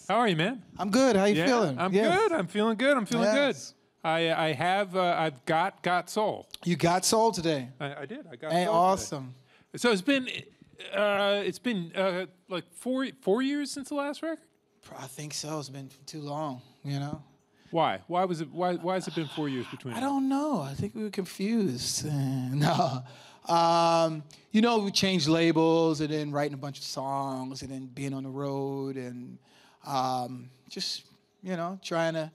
How are you, man? I'm good. How you feeling? I'm good. I'm feeling good. I'm feeling good. I've got soul. You got soul today. I did. I got Hey, soul awesome. today. So it's been like 4 years since the last record. I think so. It's been too long, you know. Why? Why has it been 4 years between? I don't know. I think we were confused. No. You know, we changed labels and then writing a bunch of songs and then being on the road and just, you know, trying to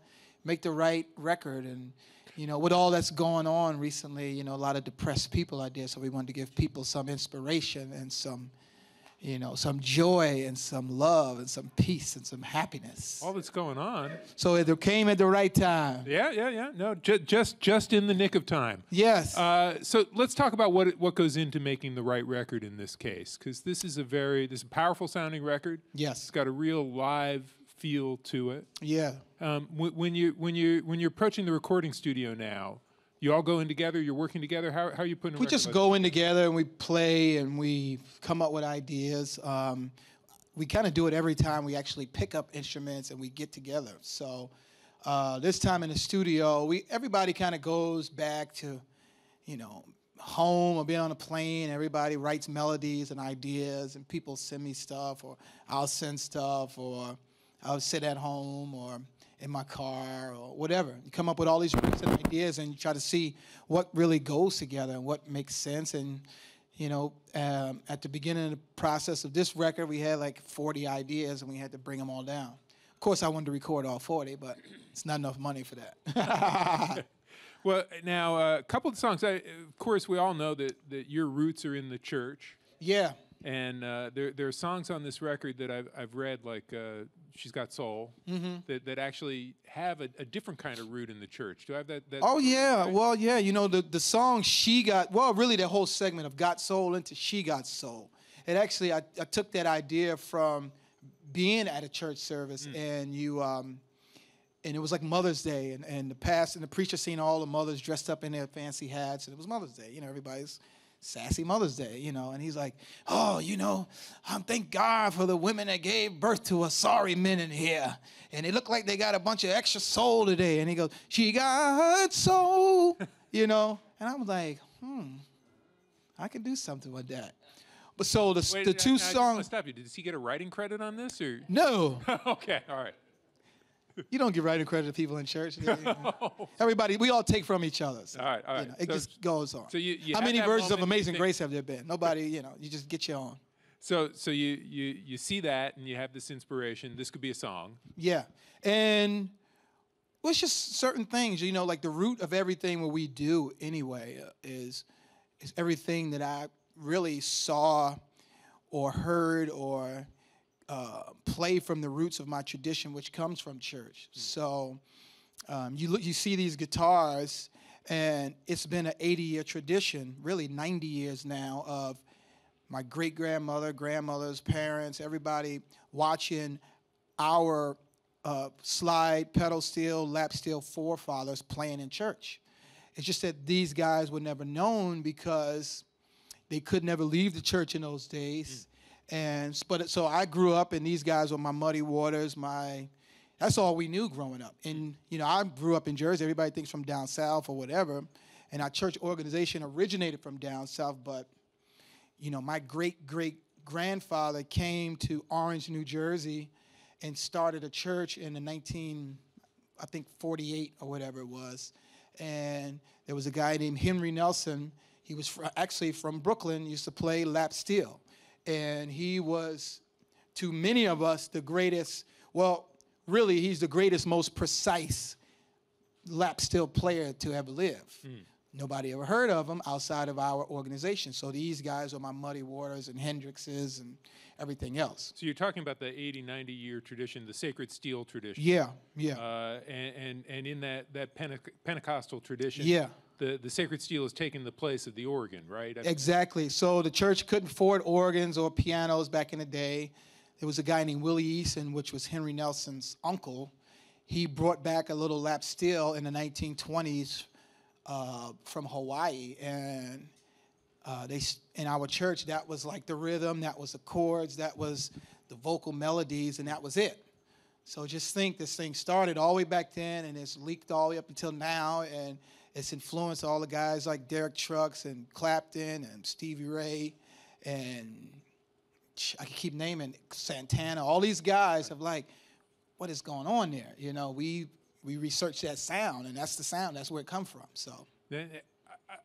make the right record. And, you know, with all that's going on recently, you know, a lot of depressed people out there. So we wanted to give people some inspiration and some, you know, some joy and some love and some peace and some happiness. All that's going on. So it came at the right time. Yeah. No, just in the nick of time. Yes. So let's talk about what goes into making the right record in this case, because this is a powerful sounding record. Yes. It's got a real live feel to it. Yeah. When you're approaching the recording studio now, you all go in together. You're working together. How are you putting? We just go in together and we play and we come up with ideas. We kind of do it every time we actually pick up instruments and we get together. So this time in the studio, everybody kind of goes back to, you know, home or being on a plane. Everybody writes melodies and ideas, and people send me stuff, or I'll send stuff, or I'll sit at home or in my car or whatever. You come up with all these ideas and you try to see what really goes together and what makes sense. And, you know, at the beginning of the process of this record, we had like 40 ideas and we had to bring them all down. Of course, I wanted to record all 40, but it's not enough money for that. Well, now, a couple of songs. Of course, we all know that your roots are in the church. Yeah. And there are songs on this record that I've read, like She's Got Soul, that actually have a different kind of root in the church. Do I have that? Oh, yeah. Right? Well, yeah, you know, the song really the whole segment of Got Soul into She Got Soul. It actually, I took that idea from being at a church service and and it was like Mother's Day, and the preacher seen all the mothers dressed up in their fancy hats, and it was Mother's Day. You know, everybody's sassy Mother's Day, you know, and he's like, oh, you know, thank God for the women that gave birth to us sorry men in here. And they look like they got a bunch of extra soul today. And he goes, she got soul, you know. And I'm like, I can do something with that. But so the two songs. I just want to stop you. Did he get a writing credit on this? Or? No. Okay, all right. You don't give writing credit to people in church. Everybody, we all take from each other. So, all right. You know, it just goes on. So you how many versions of Amazing Grace have there been? Nobody, you know, you just get your own. So you see that and you have this inspiration. This could be a song. Yeah. And well, it's just certain things, you know, like the root of everything what we do anyway is everything that I really saw or heard or play from the roots of my tradition, which comes from church. So you see these guitars, and it's been an 80-year tradition, really 90 years now, of my great-grandmother, grandmother's parents, everybody watching our slide, pedal steel, lap steel forefathers playing in church. It's just that these guys were never known because they could never leave the church in those days. So I grew up, and these guys were my muddy waters. That's all we knew growing up. And you know, I grew up in Jersey. Everybody thinks from down south or whatever, and our church organization originated from down south. But you know, my great grandfather came to Orange, New Jersey, and started a church in the 1948 or whatever it was. And there was a guy named Henry Nelson. He was actually from Brooklyn. Used to play lap steel. And he was, to many of us, the greatest, well, really, he's the greatest, most precise lap steel player to ever live. Nobody ever heard of him outside of our organization. So these guys are my Muddy Waters and Hendrixes and everything else. So you're talking about the 80, 90-year tradition, the sacred steel tradition. Yeah. And in that Pentecostal tradition. Yeah. The sacred steel has taken the place of the organ, right? Exactly. So the church couldn't afford organs or pianos back in the day. There was a guy named Willie Eason, which was Henry Nelson's uncle. He brought back a little lap steel in the 1920s from Hawaii, and in our church, that was like the rhythm, that was the chords, that was the vocal melodies, and that was it. So just think this thing started all the way back then, and it's leaked all the way up until now, and it's influenced all the guys like Derek Trucks and Clapton and Stevie Ray, and I can keep naming Santana. All these guys have like, what is going on there? You know, we researched that sound, and that's the sound. That's where it come from. So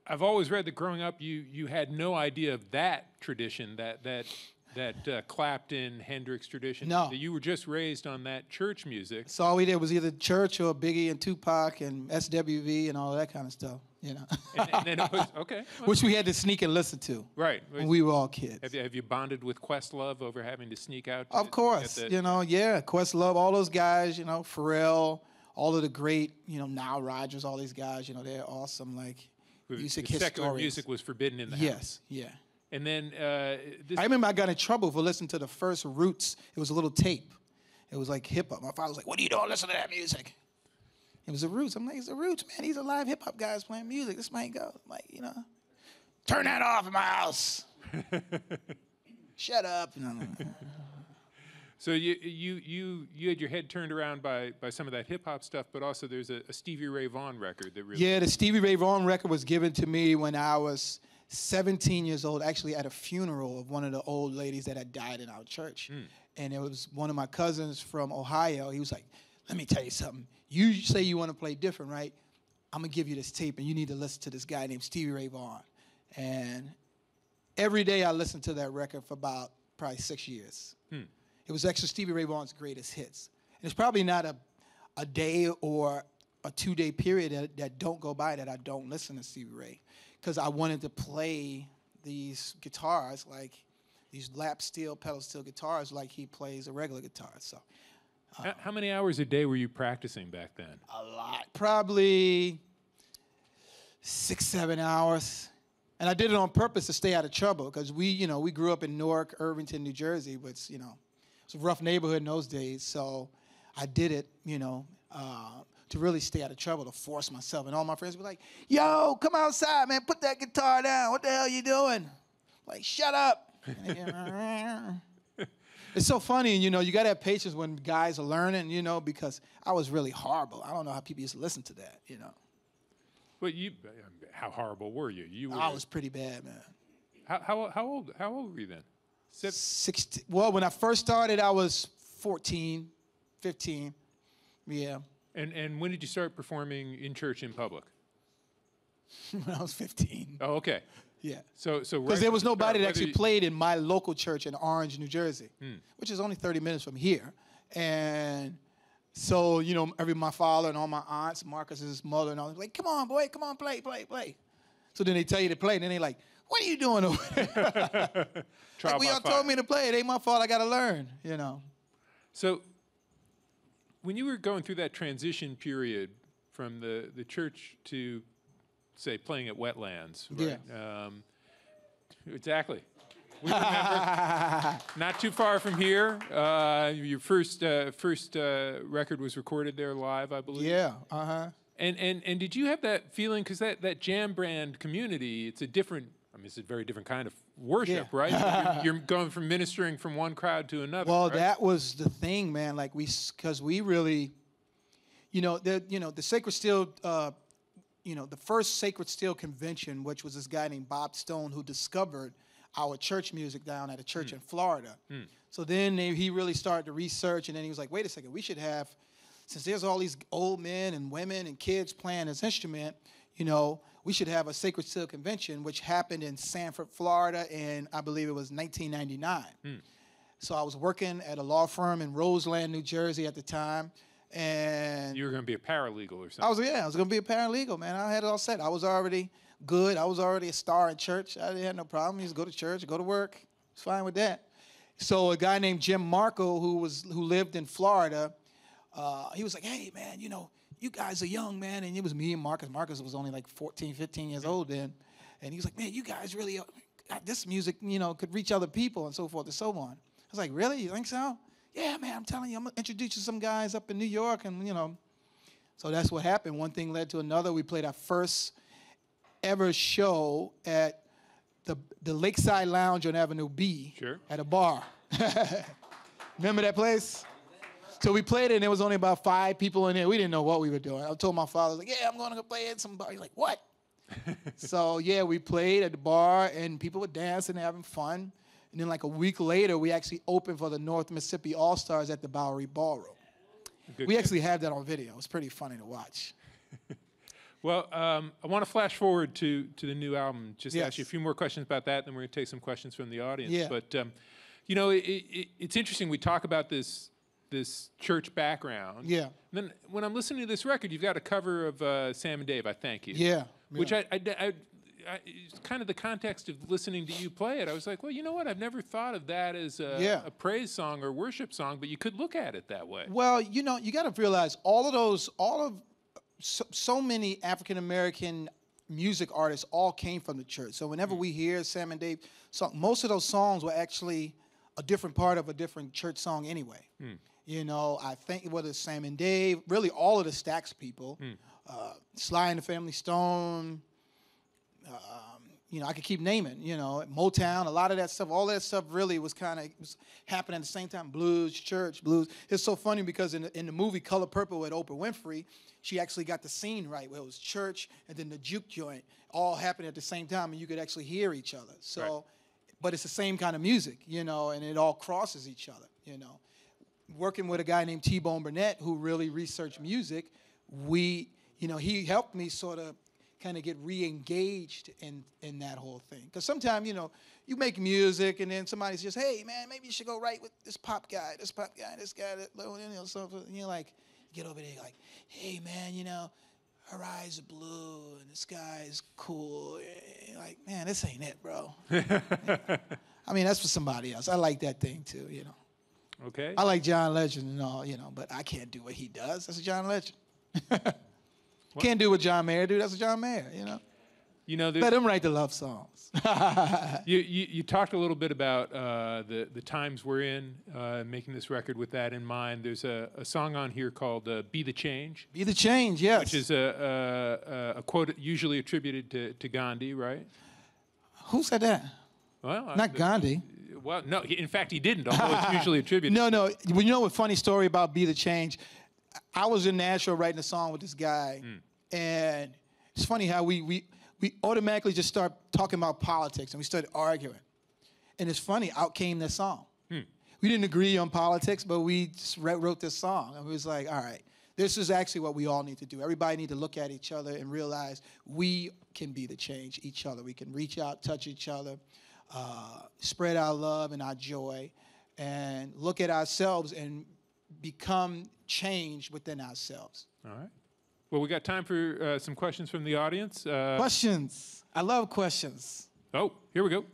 I've always read that growing up, you had no idea of that tradition, that Clapton, Hendrix tradition. No. That you were just raised on that church music. So all we did was either church or Biggie and Tupac and SWV and all that kind of stuff, you know. And then it was, okay. Which we had to sneak and listen to. Right. When we were all kids. Have you bonded with Questlove over having to sneak out? Of course. You know, yeah. Questlove, all those guys, you know, Pharrell, all of the great, you know, Nile Rodgers, all these guys, you know, they're awesome, like, music historians. Secular music was forbidden in the house. Yes, yeah. And then I remember I got in trouble for listening to the first Roots. It was a little tape. It was like hip-hop. My father was like, what are you doing? Listen to that music. It was the Roots. I'm like, it's the Roots, man. These are live hip-hop guys playing music. This might go. I'm like, you know, turn that off in my house. Shut up. You know. So you had your head turned around by some of that hip-hop stuff, but also there's a Stevie Ray Vaughan record that really... Yeah, the Stevie Ray Vaughan record was given to me when I was 17 years old, actually at a funeral of one of the old ladies that had died in our church. And it was one of my cousins from Ohio. He was like, let me tell you something. You say you want to play different, right? I'm going to give you this tape, and you need to listen to this guy named Stevie Ray Vaughan. And every day I listened to that record for about probably 6 years. It was actually Stevie Ray Vaughan's greatest hits. And it's probably not a day or a 2-day period that don't go by that I don't listen to Stevie Ray. Because I wanted to play these guitars, like these lap steel, pedal steel guitars, like he plays a regular guitar. So, how many hours a day were you practicing back then? A lot, probably 6, 7 hours, and I did it on purpose to stay out of trouble. Because we grew up in Newark, Irvington, New Jersey, which it's a rough neighborhood in those days. So I did it, to really stay out of trouble, to force myself. And all my friends would be like, yo, come outside, man, put that guitar down. What the hell are you doing? Like, shut up. It's so funny, you got to have patience when guys are learning, because I was really horrible. I don't know how people used to listen to that, But how horrible were you? I was pretty bad, man. How old were you then? 16. Well, when I first started, I was 14, 15, yeah. And when did you start performing in church in public? When I was 15. Oh, okay. Yeah. So because there was nobody that actually played in my local church in Orange, New Jersey, which is only 30 minutes from here. And so, my father and all my aunts, Marcus's mother and all, like, come on, boy, come on, play. So then they tell you to play, and then they like, what are you doing over there? Like, we all told me to play. It ain't my fault. I got to learn, So when you were going through that transition period from the church to, say, playing at Wetlands, right? Yeah. Exactly. We remember, not too far from here, your first record was recorded there live, I believe. Yeah, uh-huh. And did you have that feeling, because that jam band community, it's a very different kind of worship, Yeah. right? You're going from ministering from one crowd to another. Well, right? that was the thing, man. Like because we really, the Sacred Steel, the first Sacred Steel convention, which was this guy named Bob Stone who discovered our church music down at a church in Florida. So then he really started to research, and then he was like, wait a second, we should have, since there's all these old men and women and kids playing this instrument, we should have a Sacred Steel convention, which happened in Sanford, Florida, in, I believe it was 1999. So I was working at a law firm in Roseland, New Jersey at the time, and you were going to be a paralegal or something. I was going to be a paralegal, man. I had it all set. I was already good. I was already a star in church. I didn't have no problem. Just go to church, go to work. It's fine with that. So a guy named Jim Marco, who lived in Florida, he was like, hey, man, you guys are young, man. And it was me and Marcus. Marcus was only like 14, 15 years old then. And he was like, man, you guys really, this music, could reach other people and so forth and so on. I was like, really? You think so? Yeah, man, I'm telling you, I'm going to introduce you to some guys up in New York. And, so that's what happened. One thing led to another. We played our first ever show at the Lakeside Lounge on Avenue B. Sure. At a bar. Remember that place? So we played it, and there was only about 5 people in there. We didn't know what we were doing. I told my father, like, yeah, I'm going to go play at some bar. He's like, what? So, yeah, we played at the bar, and people were dancing, having fun. And then like a week later, we actually opened for the North Mississippi All-Stars at the Bowery Ballroom. We actually have that on video. It's pretty funny to watch. Well, I want to flash forward to the new album. Just Yes. ask you a few more questions about that, then we're going to take some questions from the audience. Yeah. But, you know, it's interesting. We talk about this church background. Yeah. And then when I'm listening to this record, you've got a cover of Sam and Dave, I Thank You. Yeah. Which it's kind of the context of listening to you play it. I was like, well, you know what? I've never thought of that as a praise song or worship song, but you could look at it that way. Well, you know, you got to realize so many African-American music artists all came from the church. So whenever we hear Sam and Dave song, most of those songs were actually a different part of a different church song anyway. You know, I think whether it's Sam and Dave, really all of the Stax people, Sly and the Family Stone, you know, I could keep naming, you know, Motown, a lot of that stuff, all that stuff really was happening at the same time. Blues, church, blues. It's so funny because in the movie Color Purple with Oprah Winfrey, she actually got the scene right where it was church and then the juke joint all happened at the same time and you could actually hear each other. So, right. But it's the same kind of music, you know, and it all crosses each other, you know. Working with a guy named T-Bone Burnett who really researched music, you know, he helped me sort of kind of get re-engaged in that whole thing. Because sometimes, you know, you make music and then somebody's just, hey, man, maybe you should go write with this pop guy, this guy, that, you know, something. And you're like, get over there, like, hey, man, you know, her eyes are blue and this guy is cool. And you're like, man, this ain't it, bro. I mean, that's for somebody else. I like that thing too, you know. Okay. I like John Legend and all, you know, but I can't do what he does. That's a John Legend. Can't do what John Mayer do. That's a John Mayer, you know. You know, let him write the love songs. you talked a little bit about the times we're in, making this record with that in mind. There's a song on here called "Be the Change." Be the Change, yes. Which is a quote usually attributed to Gandhi, right? Who said that? Well, not Gandhi. Well, no. In fact, he didn't. Although it's usually attributed. No. Well, you know a funny story about "Be the Change." I was in Nashville writing a song with this guy, and it's funny how we automatically just start talking about politics, and we started arguing. And it's funny, out came this song. We didn't agree on politics, but we just wrote this song. And we was like, all right, this is actually what we all need to do. Everybody need to look at each other and realize we can be the change, each other. We can reach out, touch each other, spread our love and our joy, and look at ourselves and become change within ourselves. All right. Well, we got time for some questions from the audience. Questions. I love questions. Oh, here we go.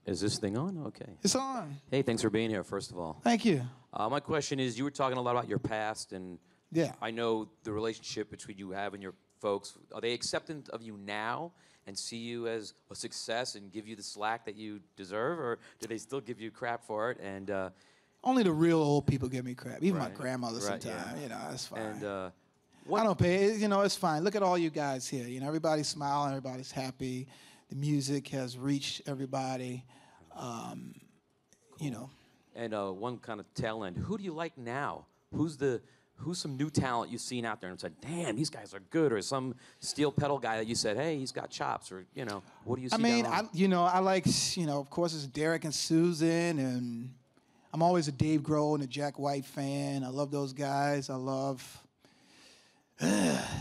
Is this thing on? Okay. It's on. Hey, thanks for being here, first of all. Thank you. My question is, you were talking a lot about your past, and yeah, I know the relationship between you have and your folks. Are they acceptant of you now and see you as a success and give you the slack that you deserve, or do they still give you crap for it? And only the real old people give me crap. Even my Right. grandmother Right, sometimes. yeah. You know, that's fine. And I don't pay. You know, it's fine. Look at all you guys here. You know, everybody's smiling. Everybody's happy. The music has reached everybody. You know. And one kind of tail end. Who do you like now? Who's some new talent you've seen out there and said, damn, these guys are good, or some steel pedal guy that you said, hey, he's got chops, or, you know, what do you see? I mean, down I like, you know, of course it's Derek and Susan, and I'm always a Dave Grohl and a Jack White fan. I love those guys. I love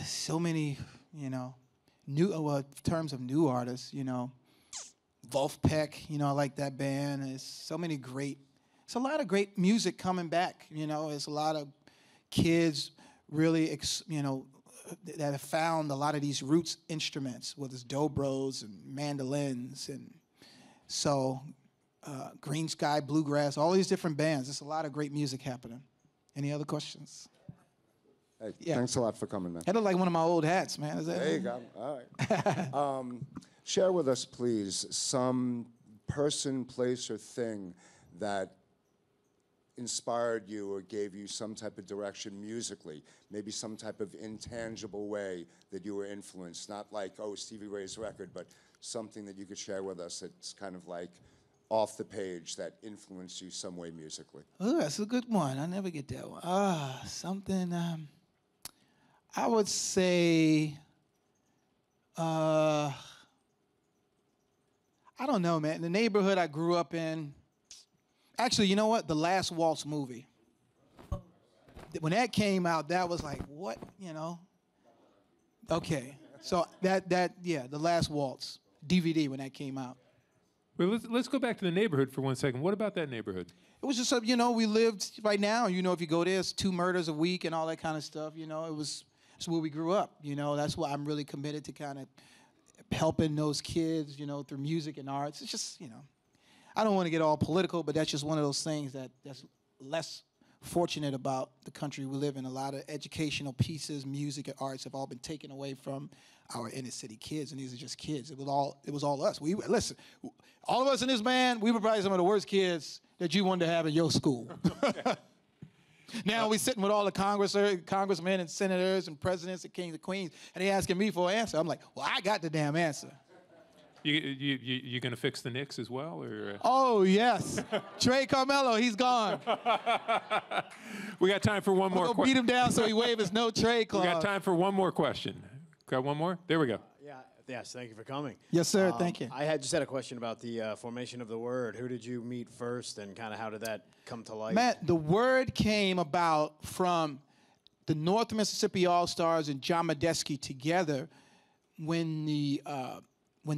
so many, you know, in terms of new artists, you know, Wolfpack, you know, I like that band. It's a lot of great music coming back, you know. There's a lot of kids really, you know, that have found a lot of these roots instruments, whether it's dobros and mandolins, and so Green Sky, Bluegrass, all these different bands. There's a lot of great music happening. Any other questions? Hey, Yeah. Thanks a lot for coming, man. That looked like one of my old hats, man. Is that There you go. All right. Share with us, please, some person, place, or thing that inspired you or gave you some type of direction musically, maybe some type of intangible way that you were influenced, not like, oh, Stevie Ray's record, but something that you could share with us that's kind of like off the page that influenced you some way musically? Oh, that's a good one. I never get that one. Something. I would say. I don't know, man. The neighborhood I grew up in. Actually, you know what? The Last Waltz movie. When that came out, that was like, what? You know? Okay. So the Last Waltz DVD when that came out. Well, let's go back to the neighborhood for 1 second. What about that neighborhood? It was just, we lived right now. If you go there, it's 2 murders a week and all that kind of stuff. It's where we grew up. That's why I'm really committed to kind of helping those kids, through music and arts. It's just, I don't want to get all political, but that's just one of those things that's less fortunate about the country we live in. A lot of educational pieces, music and arts have all been taken away from our inner city kids, and these are just kids. It was all us. Listen, all of us in this band, we were probably some of the worst kids that you wanted to have in your school. Now we sitting with all the congressmen and senators and presidents and kings and queens, and they asking me for an answer. I'm like, well, I got the damn answer. You gonna fix the Knicks as well, or? Oh yes, Trey Carmelo, he's gone. We got time for one more. We'll beat him down so he waive his no trade clause. We got time for one more question. Got one more? There we go. Yes, thank you for coming. Yes, sir. Thank you. I just had a question about the formation of the Word. Who did you meet first, and kind of how did that come to light? Matt, the Word came about from the North Mississippi All-Stars and John Medeski together when the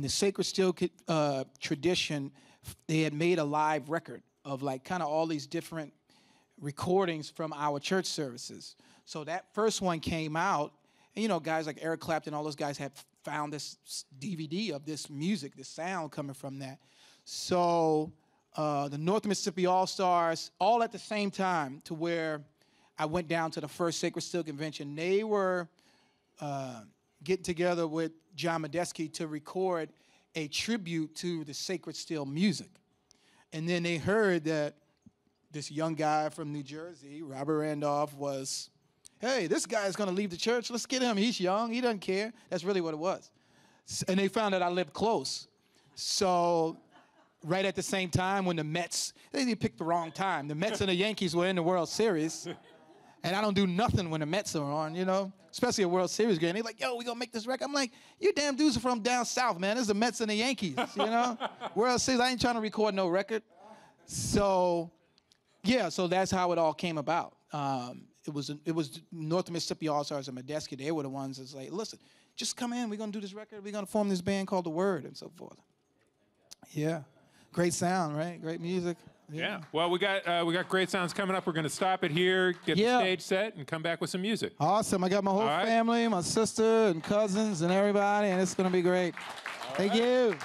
Sacred Steel tradition, they had made a live record of like kind of all these different recordings from our church services. So that first one came out, and guys like Eric Clapton, all those guys had found this DVD of this music, this sound coming from that. So the North Mississippi All-Stars, all at the same time, to where I went down to the first Sacred Steel convention. They were getting together with John Medeski to record a tribute to the Sacred Steel music. And then they heard that this young guy from New Jersey, Robert Randolph, was, hey, this guy's going to leave the church. Let's get him. He's young. He doesn't care. That's really what it was. And they found that I lived close. So right at the same time when the Mets, they picked the wrong time. The Mets and the Yankees were in the World Series. And I don't do nothing when the Mets are on, especially a World Series game. They're like, yo, we going to make this record. I'm like, you damn dudes are from down south, man. This is the Mets and the Yankees, World Series, I ain't trying to record no record. So, yeah, so that's how it all came about. It was North Mississippi All-Stars and Medeski. They were the ones that's like, listen, just come in. We're going to do this record. We're going to form this band called The Word and so forth. Yeah. Great sound, right? Great music. Yeah. Well, we got great sounds coming up. We're going to stop it here, get the stage set, and come back with some music. Awesome. I got my whole family, my sister and cousins and everybody, and it's going to be great. Thank you.